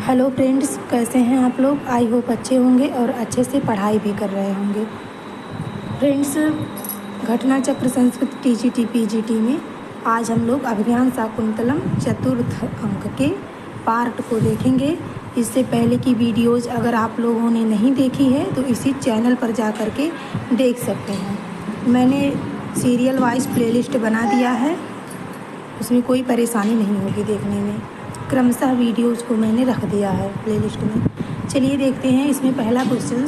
Hello friends, कैसे हैं आप लोग। आई होप अच्छे होंगे और अच्छे से पढ़ाई भी कर रहे होंगे। फ्रेंड्स, घटना चक्र संस्कृत टीजीटी पीजीटी में आज हम लोग अभिज्ञान शाकुंतलम चतुर्थ अंक के पार्ट को देखेंगे। इससे पहले की वीडियोज़ अगर आप लोगों ने नहीं देखी है तो इसी चैनल पर जा कर के देख सकते हैं। मैंने सीरियल वाइज प्लेलिस्ट बना दिया है, उसमें कोई परेशानी नहीं होगी देखने में। क्रमशः वीडियोज़ को मैंने रख दिया है प्लेलिस्ट में। चलिए देखते हैं। इसमें पहला क्वेश्चन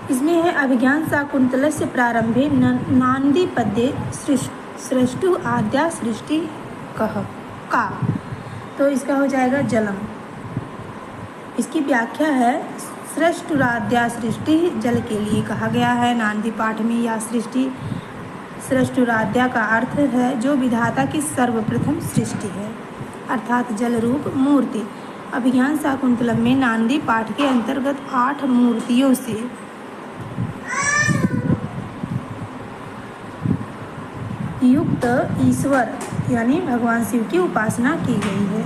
इसमें है, अभिज्ञान शाकुंतलस्य प्रारंभे नांदी पद्ये सृष्टु आद्या सृष्टि कह का। तो इसका हो जाएगा जलम। इसकी व्याख्या है, सृष्टुराद्या सृष्टि जल के लिए कहा गया है नांदी पाठ में। या सृष्टुराद्या का अर्थ है जो विधाता की सर्वप्रथम सृष्टि है, अर्थात जल रूप मूर्ति। अभिज्ञान शाकुंतलम में नांदी पाठ के अंतर्गत 8 मूर्तियों से युक्त ईश्वर यानी भगवान शिव की उपासना की गई है।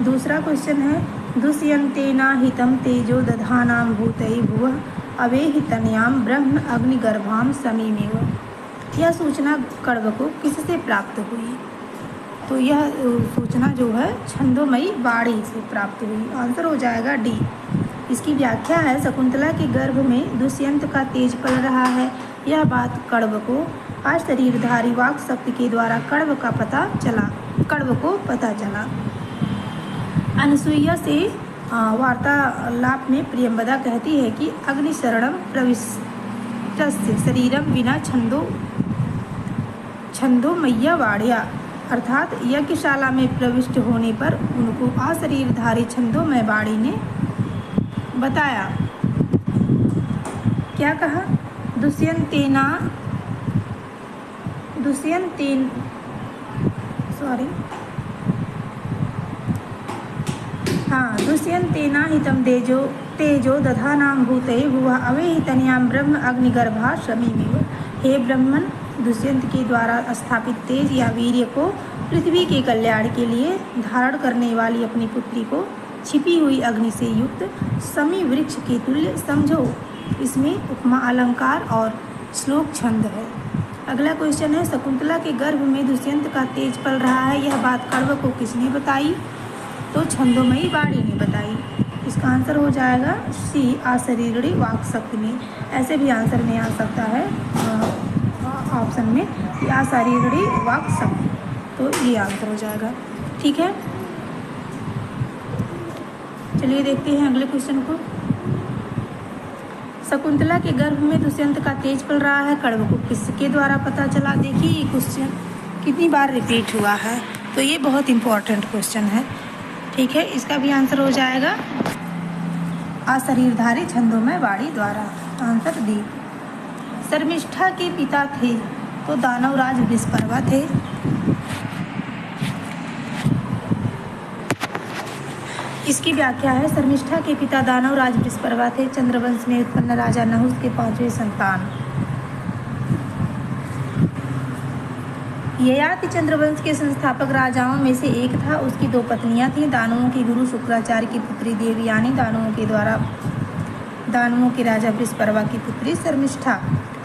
दूसरा क्वेश्चन है, दुष्यंतेना हितम तेजो दधानाम भूतै भुवः अवेहितन्याम ब्रह्म अग्निगर्भाम समीमेव। यह सूचना कण्व को किससे प्राप्त हुई? तो यह सूचना जो है छंदोमयी वाणी से प्राप्त हुई। आंसर हो जाएगा डी। इसकी व्याख्या है, शकुंतला के गर्भ में दुष्यंत का तेज पल रहा है। यह बात कण्व को अशरीरधारी वाक शक्ति के द्वारा कण्व को पता चला। अनसुईया से वार्तालाप में प्रियंवदा कहती है कि अग्निशरणम प्रविष्टस्य शरीरम विना छंदोमय्या वाण्या, अर्थात यज्ञशाला में प्रविष्ट होने पर उनको अशरीरधारी छंदोमय वाणी ने बताया। क्या कहा? दुष्यंतेना हितम तेजो दधानाम भूतै भुवः अवेहितन्याम ब्रह्म अग्निगर्भा समीमेव। हे ब्रह्मन, दुष्यंत के द्वारा स्थापित तेज या वीर्य को पृथ्वी के कल्याण के लिए धारण करने वाली अपनी पुत्री को छिपी हुई अग्नि से युक्त समी वृक्ष के तुल्य समझो। इसमें उपमा अलंकार और श्लोक छंद है। अगला क्वेश्चन है, शकुंतला के गर्भ में दुष्यंत का तेज पल रहा है। यह बात कण्व को किसने बताई? तो छंदोमयी वाणी ने बताई। इसका आंसर हो जाएगा सी, अशरीरी वाक शक्ति ने। ऐसे भी आंसर में आ सकता है ऑप्शन में कि अशरीरी वाक शक्ति, तो ये आंसर हो जाएगा। ठीक है, चलिए देखते हैं अगले क्वेश्चन को। शकुंतला के गर्भ में दुष्यंत का तेज पल रहा है, कण्व को किसके द्वारा पता चला? देखिए ये क्वेश्चन कितनी बार रिपीट हुआ है, तो ये बहुत इंपॉर्टेंट क्वेश्चन है। ठीक है, इसका भी आंसर हो जाएगा अशरीरधारी छंदोमय वाणी द्वारा। Answer D. शर्मिष्ठा के पिता थे तो दानवराज वृषपर्वा थे। इसकी व्याख्या है, शर्मिष्ठा के पिता दानवराज वृषपर्वा थे, चंद्रवंश में उत्पन्न राजा नहुष के 5वें संतान। ययाति चंद्रवंश के संस्थापक राजाओं में से एक था। उसकी 2 पत्नियां थीं। दानवों के गुरु शुक्राचार्य की पुत्री देवयानी, दानवों के राजा वृषपर्वा की पुत्री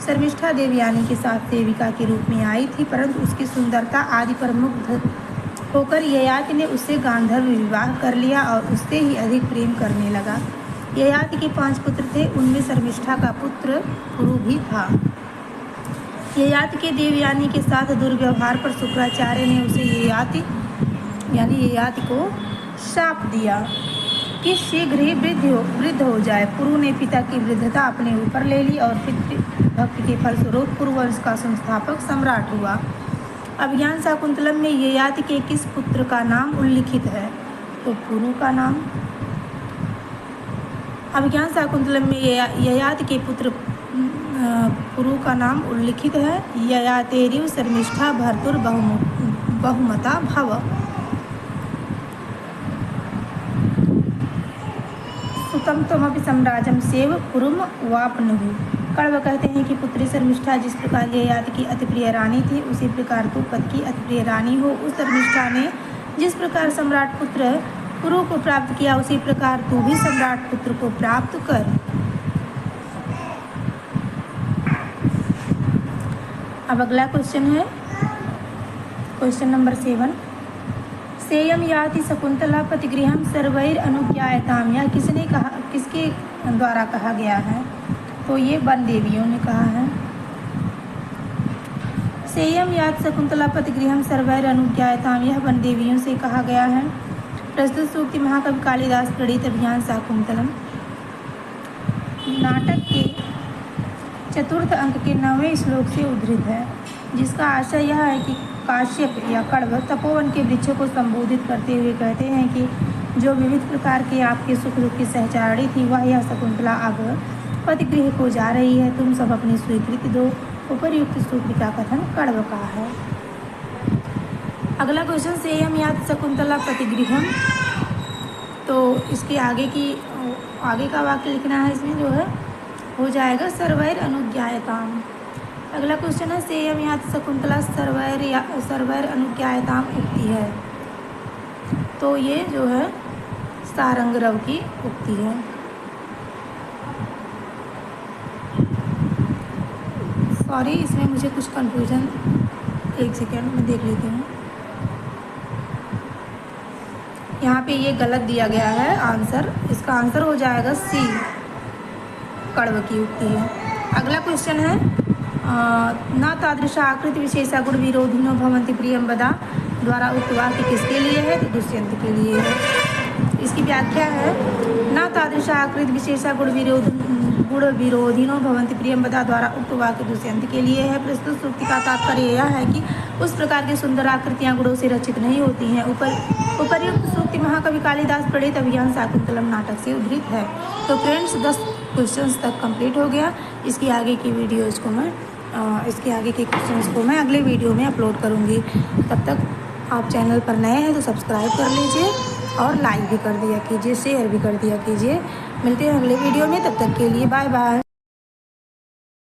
शर्मिष्ठा देवयानी के साथ सेविका के रूप में आई थी, परंतु उसकी सुंदरता आदि पर मुग्ध होकर ययाति ने उससे गांधर्व विवाह कर लिया और उससे ही अधिक प्रेम करने लगा। ययाति के 5 पुत्र थे, उनमें शर्मिष्ठा का पुत्र पुरु भी था। ययाति के देवयानी के साथ दुर्व्यवहार पर शुक्राचार्य ने उसे ययाति को शाप दिया कि शीघ्र ही वृद्ध हो जाए। पुरु ने पिता की वृद्धता अपने ऊपर ले ली और पितृभक्ति के फलस्वरूप पुरुवंश का संस्थापक सम्राट हुआ। अभिज्ञान शाकुंतलम में ययाति के किस पुत्र का नाम उल्लिखित है? तो पुरु का नाम। अभिज्ञान शाकुंतलम में ययाति के पुत्र पुरु का नाम उल्लिखित है। ययातेरिव शर्मिष्ठा भर्तुर बहुमता भव। सुतम त्वमपि सम्राजम सेव पुरुम वापनुः। कण्व कहते हैं कि पुत्री शर्मिष्ठा जिस प्रकार ययाति की अति प्रिय रानी थी, उसी प्रकार तू पद की अति प्रिय रानी हो। उस शर्मिष्ठा ने जिस प्रकार सम्राट पुत्र कुरु को प्राप्त किया, उसी प्रकार तू भी सम्राट पुत्र को प्राप्त कर। अब अगला क्वेश्चन है क्वेश्चन नंबर 7। सेयम याति शकुंतला पतिगृहम सर्वैर अनुज्ञायताम, यह किसने कहा, किसके द्वारा कहा गया है? तो ये वन देवियों ने कहा है। सेयम याति शकुंतला पतिगृहम सर्वैर अनुज्ञायताम, यह वन देवियों से कहा गया है। प्रस्तुत सूक्ति महाकवि कालिदास प्रणीत अभियान शाकुंतलम नाटक के चतुर्थ अंक के 9वें श्लोक से उद्धृत है, जिसका आशय यह है कि काश्यप या कण्व तपोवन के वृक्षों को संबोधित करते हुए कहते हैं कि जो विविध प्रकार के आपके सुख दुख की सहचारिणी थी, वह यह शकुंतला अब पतिगृह को जा रही है, तुम सब अपनी स्वीकृति दो। उपर्युक्त सूक्ति का कथन कण्व का है। अगला क्वेश्चन, सेयम याति शकुंतला पतिगृहम, तो इसके आगे का वाक्य लिखना है। इसमें जो है हो जाएगा सर्वैर अनुज्ञायताम। अगला क्वेश्चन है, सेयम याति शकुंतला सर्वैर अनुज्ञायताम उक्ति है, तो ये जो है सारंगरव की उक्ति है। सॉरी, इसमें मुझे कुछ कंफ्यूजन, एक सेकेंड में देख लेती हूँ। यहाँ पे ये गलत दिया गया है आंसर, इसका आंसर हो जाएगा सी, कण्व की उक्ति है। अगला क्वेश्चन है, न तादृशा आकृति विशेषा गुण विरोधिनो भवन्ति प्रियम वदा द्वारा उक्त वाक्य किसके लिए है? तो दुष्यंत के लिए है। इसकी व्याख्या है, न तादृशा आकृति विशेषा गुण विरोधिनो भवन्ति प्रियम वदा द्वारा उक्त वाक्य दुष्यंत के लिए है। प्रस्तुत सूक्ति का तात्पर्य यह है कि उस प्रकार की सुंदर आकृतियाँ गुणों से रचित नहीं होती हैं। उपर्युक्त सूक्ति महाकवि कालिदास प्रणीत अभियान शाकुंतलम नाटक से उद्धृत है। तो फ्रेंड्स, 10 क्वेश्चंस तक कंप्लीट हो गया। इसके आगे के क्वेश्चंस को मैं अगले वीडियो में अपलोड करूँगी। तब तक आप चैनल पर नए हैं तो सब्सक्राइब कर लीजिए और लाइक भी कर दिया कीजिए, शेयर भी कर दिया कीजिए। मिलते हैं अगले वीडियो में, तब तक के लिए बाय बाय।